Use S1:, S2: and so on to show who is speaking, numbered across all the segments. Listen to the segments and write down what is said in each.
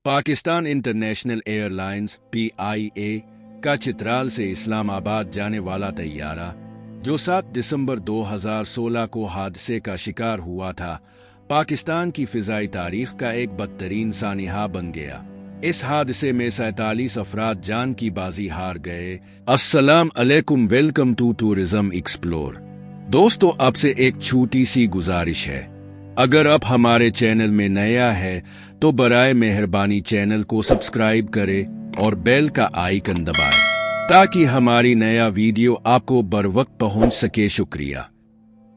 S1: Pakistan international airlines (PIA) का चित्राल से इस्लामाबाद जाने वाला तैयारा जो 7 दिसंबर 2016 को हादसे का शिकार हुआ था, पाकिस्तान की फिजाई तारीख का एक बदतरीन सानिहा बन गया। इस हादसे में 47 अफराद जान की बाजी हार गए। अस्सलाम अलैकुम, वेलकम टू टूरिज्म एक्सप्लोर। दोस्तों, आपसे एक छोटी सी गुजारिश है, अगर आप हमारे चैनल में नया है तो बराए मेहरबानी चैनल को सब्सक्राइब करें और बेल का आइकन दबाएं ताकि हमारी नया वीडियो आपको बर वक्त पहुंच सके। शुक्रिया।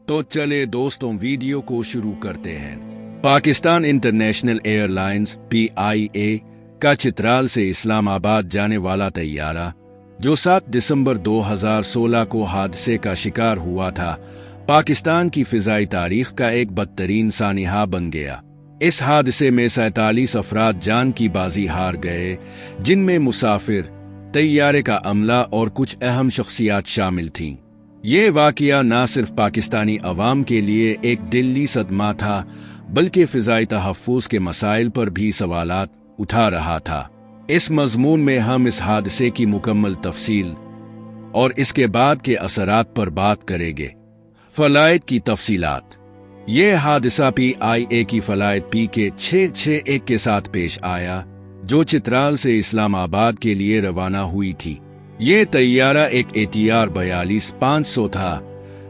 S1: तो चले दोस्तों, वीडियो को शुरू करते हैं। पाकिस्तान इंटरनेशनल एयरलाइंस (PIA) का चित्राल से इस्लामाबाद जाने वाला तैयारा जो 7 दिसंबर 2016 को हादसे का शिकार हुआ था, पाकिस्तान की फिजाई तारीख का एक बदतरीन सानिहा बन गया। इस हादसे में 47 अफराद जान की बाजी हार गए, जिनमें मुसाफिर, तैयारे का अमला और कुछ अहम शख्सियात शामिल थीं। ये वाकया न सिर्फ पाकिस्तानी अवाम के लिए एक दिली सदमा था, बल्कि फिजाई तहफ़्फ़ुज़ के मसाइल पर भी सवालात उठा रहा था। इस मज़मून में हम इस हादसे की मुकम्मल तफसील और इसके बाद के असरात पर बात करेंगे। फ़लाइट की तफसीलात। ये हादसा PIA की फ़लाइट PK 661 के साथ पेश आया, जो चित्राल से इस्लामाबाद के लिए रवाना हुई थी। ये तैयारा एक ATR 42-500 था,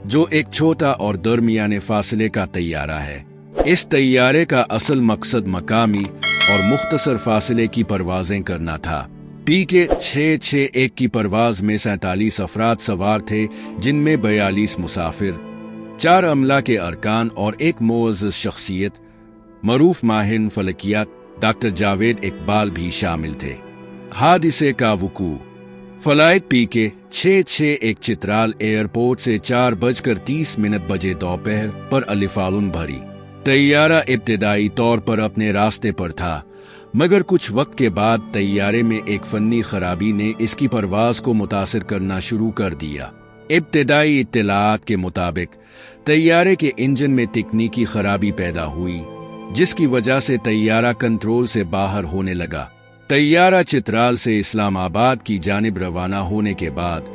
S1: जो एक छोटा और दरमियाने फासले का तैयारा है। इस तैयारे का असल मकसद मकामी और मुख्तसर फासले की परवाजें करना था। PK 661 की परवाज में 47 अफराद सवार थे, जिनमें 42 मुसाफिर, 4 अमला के अरकान और एक मुअज़्ज़ज़ शख्सियत मरूफ माहिर फलकियात डॉक्टर जावेद इकबाल भी शामिल थे। हादसे का वकूअ। फ़लाइट PK 661 चित्राल एयरपोर्ट से 4:30 बजे दोपहर पर अलिफ़ालुन भरी। तैयारा इब्तिदाई तौर पर अपने रास्ते पर था, मगर कुछ वक्त के बाद तैयारे में एक फन्नी खराबी ने इसकी परवाज को मुतासिर करना शुरू कर दिया। इब्तिदाई इत्तलाआत के मुताबिक तैयारे के इंजन में तकनीकी खराबी पैदा हुई, जिसकी वजह से तैयारा कंट्रोल से बाहर होने लगा। तैयारा चित्राल से इस्लामाबाद की जानिब रवाना होने के बाद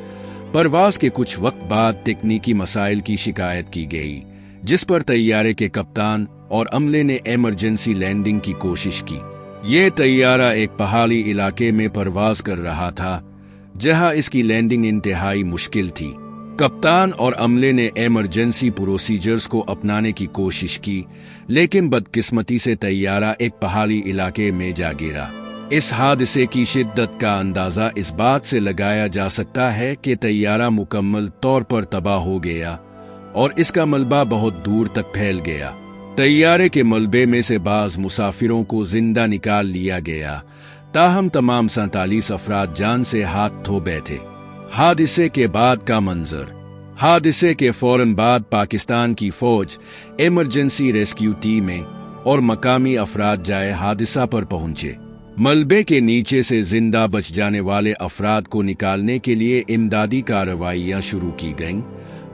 S1: परवाज के कुछ वक्त बाद तकनीकी मसाइल की शिकायत की गई, जिस पर तैयारे के कप्तान और अमले ने एमरजेंसी लैंडिंग की कोशिश की। ये तैयारा एक पहाड़ी इलाके में परवाज कर रहा था, जहां इसकी लैंडिंग इंतहाई मुश्किल थी। कप्तान और अमले ने एमरजेंसी प्रोसीजर्स को अपनाने की कोशिश की, लेकिन बदकिस्मती से तैयारा एक पहाड़ी इलाके में जा गिरा। इस हादसे की शिद्दत का अंदाजा इस बात से लगाया जा सकता है कि तैयारा मुकम्मल तौर पर तबाह हो गया और इसका मलबा बहुत दूर तक फैल गया। तैयारे के मलबे में से बाज मुसाफिरों को जिंदा निकाल लिया गया, ताहम तमाम 47 अफराद जान से हाथ धो बैठे। हादसे के बाद का मंजर। हादसे के फौरन बाद पाकिस्तान की फौज, इमरजेंसी रेस्क्यू टीमें और मकामी अफराद जाए हादसा पर पहुंचे। मलबे के नीचे से जिंदा बच जाने वाले अफराद को निकालने के लिए इमदादी कार्रवाइयां शुरू की गईं,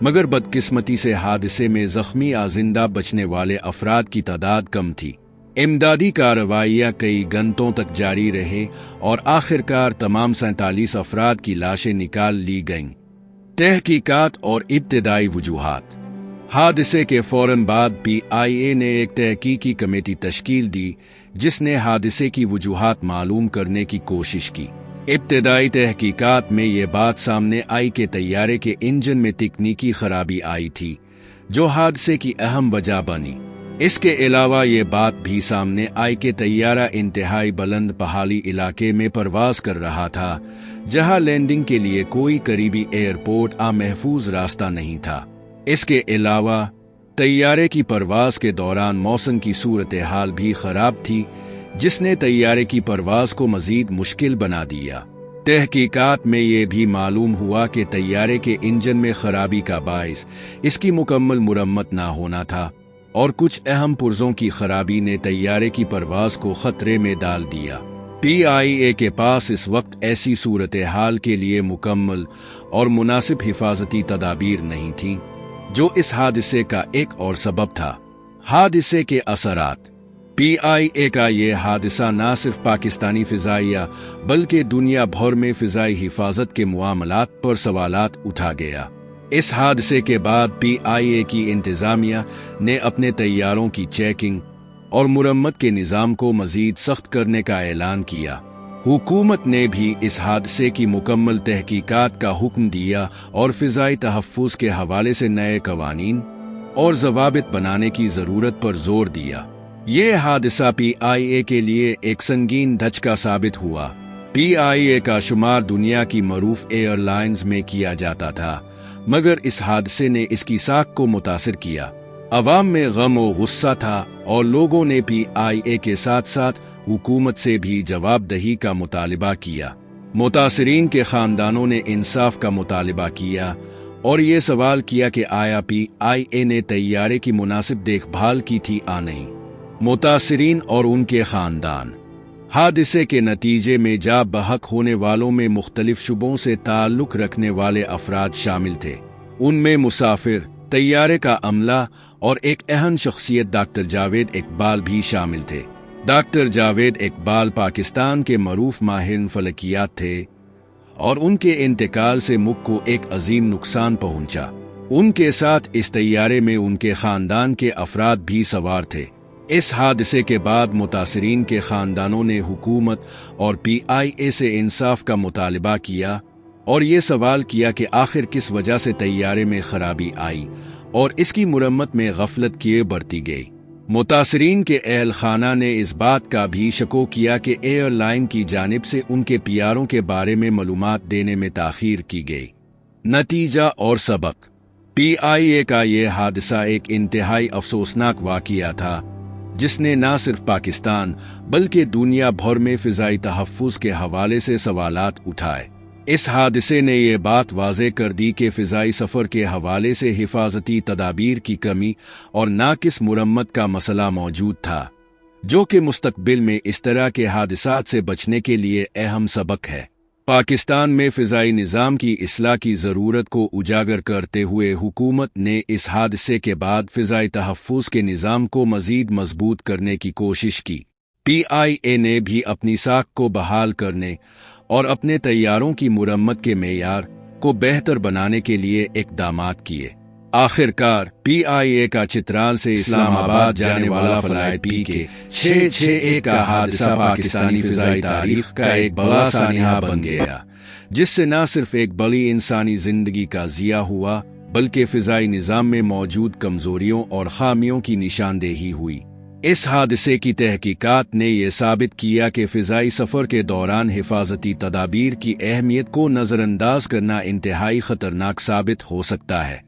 S1: मगर बदकिस्मती से हादसे में जख्मी या जिंदा बचने वाले अफराद की तादाद कम थी। इमदादी कार्रवाइयां कई घंटों तक जारी रहे और आखिरकार तमाम 47 अफराद की लाशें निकाल ली गईं। तहकीकात और इब्तिदाई वजूहात। हादसे के फौरन बाद PIA ने एक तहकीकी कमेटी तश्कील दी, जिसने हादसे की वजूहात मालूम करने की कोशिश की। इब्तिदाई तहकीकात में ये बात सामने आई कि तैयारे के इंजन में तकनीकी खराबी आई थी, जो हादसे की अहम वजह बनी। इसके अलावा ये बात भी सामने आई कि तैयारा इंतहाई बुलंद पहाड़ी इलाके में परवाज कर रहा था, जहां लैंडिंग के लिए कोई करीबी एयरपोर्ट या महफूज रास्ता नहीं था। इसके अलावा तैयारे की परवाज के दौरान मौसम की सूरत हाल भी खराब थी, जिसने तैयारे की परवाज को मजीद मुश्किल बना दिया। तहकीकात में ये भी मालूम हुआ कि तैयारे के इंजन में खराबी का बाइस इसकी मुकम्मल मुरम्मत ना होना था और कुछ अहम पुर्जों की खराबी ने तैयारे की परवाज को खतरे में डाल दिया। PIA के पास इस वक्त ऐसी सूरत हाल के लिए मुकम्मल और मुनासिब हिफाजती तदाबीर नहीं थी, जो इस हादसे का एक और सबब था। हादसे के असरात। PIA का ये हादसा न सिर्फ पाकिस्तानी फिजाइया बल्कि दुनिया भर में फिजाई हिफाजत के मामलात पर सवालात उठा गया। इस हादसे के बाद PIA की इंतजामिया ने अपने तैयारों की चेकिंग और मुरम्मत के निज़ाम को मज़ीद सख्त करने का ऐलान किया। हुकूमत ने भी इस हादसे की मुकम्मल तहकीकात का हुक्म दिया और फ़िज़ाई तहफ़्फ़ुज़ के हवाले से नए कवानीन और ज़वाबित बनाने की ज़रूरत पर ज़ोर दिया। ये हादसा PIA के लिए एक संगीन धचका साबित हुआ। PIA का शुमार दुनिया की मरूफ एयरलाइंस में किया जाता था, मगर इस हादसे ने इसकी साख को मुतासिर किया। अवाम में गम और गुस्सा था और लोगों ने PIA के साथ साथ हुकूमत से भी जवाबदही का मुतालिबा किया। मुतासिरीन के ख़ानदानों ने इंसाफ का मुतालिबा किया और ये सवाल किया कि आया PIA ने तैयारे की मुनासिब देखभाल की थी या नहीं। मुतासिरीन और उनके ख़ानदान हादसे के नतीजे में जा बहक होने वालों में मुख्तलिफ शुबों से ताल्लुक़ रखने वाले अफराद शामिल थे। उनमें मुसाफिर, तैयारे का अमला और एक अहम शख्सियत डॉक्टर जावेद इकबाल भी शामिल थे। डॉक्टर जावेद इकबाल पाकिस्तान के मरूफ माहिर फलकियात थे और उनके इंतकाल से मुल्क को एक अजीम नुकसान पहुंचा। उनके साथ इस तैयारे में उनके ख़ानदान के अफराद भी सवार थे। इस हादसे के बाद मुतासिरीन के ख़ानदानों ने हुकूमत और PIA से इंसाफ का मुतालिबा किया और ये सवाल किया कि आखिर किस वजह से तैयारे में खराबी आई और इसकी मुरम्मत में गफलत किए बरती गई। मुतासिरीन के अहल खाना ने इस बात का भी शको किया कि एयरलाइन की जानिब से उनके पियारों के बारे में मालूमात देने में ताख़ीर की गई। नतीजा और सबक। PIA का यह हादसा एक इंतहाई अफसोसनाक वाक़या था जिसने न सिर्फ पाकिस्तान बल्कि दुनिया भर में फ़िज़ाई तहफ़्फ़ुज़ के हवाले से सवालात उठाए। इस हादसे ने यह बात वाज़े कर दी कि फ़िज़ाई सफ़र के हवाले से हिफाजती तदाबीर की कमी और नाकिस मुरम्मत का मसला मौजूद था, जो कि मुस्तक़बिल में इस तरह के हादसात से बचने के लिए अहम सबक है। पाकिस्तान में फ़िज़ाई निज़ाम की इस्लाह की ज़रूरत को उजागर करते हुए हुकूमत ने इस हादसे के बाद फ़िज़ाई तहफ़्फ़ुज़ के निज़ाम को मज़ीद मज़बूत करने की कोशिश की। PIA ने भी अपनी साख को बहाल करने और अपने तैयारों की मुरम्मत के मेयार को बेहतर बनाने के लिए इक़दामात किए। आखिरकार PIA का चित्राल से इस्लामाबाद जाने वाला फ़्लाइट PK 661 का हादसा पाकिस्तानी फ़िज़ाई तारीख़ का एक बड़ा सानिहा बन गया, जिससे न सिर्फ एक बड़ी इंसानी ज़िंदगी का ज़िया हुआ बल्कि फ़िज़ाई निज़ाम में मौजूद कमज़ोरियों और ख़ामियों की निशानदेही हुई। इस हादसे की तहकीकात ने यह साबित किया कि फ़िज़ाई सफ़र के दौरान हिफाजती तदाबीर की अहमियत को नज़रअंदाज करना इंतहाई ख़तरनाक साबित हो सकता है।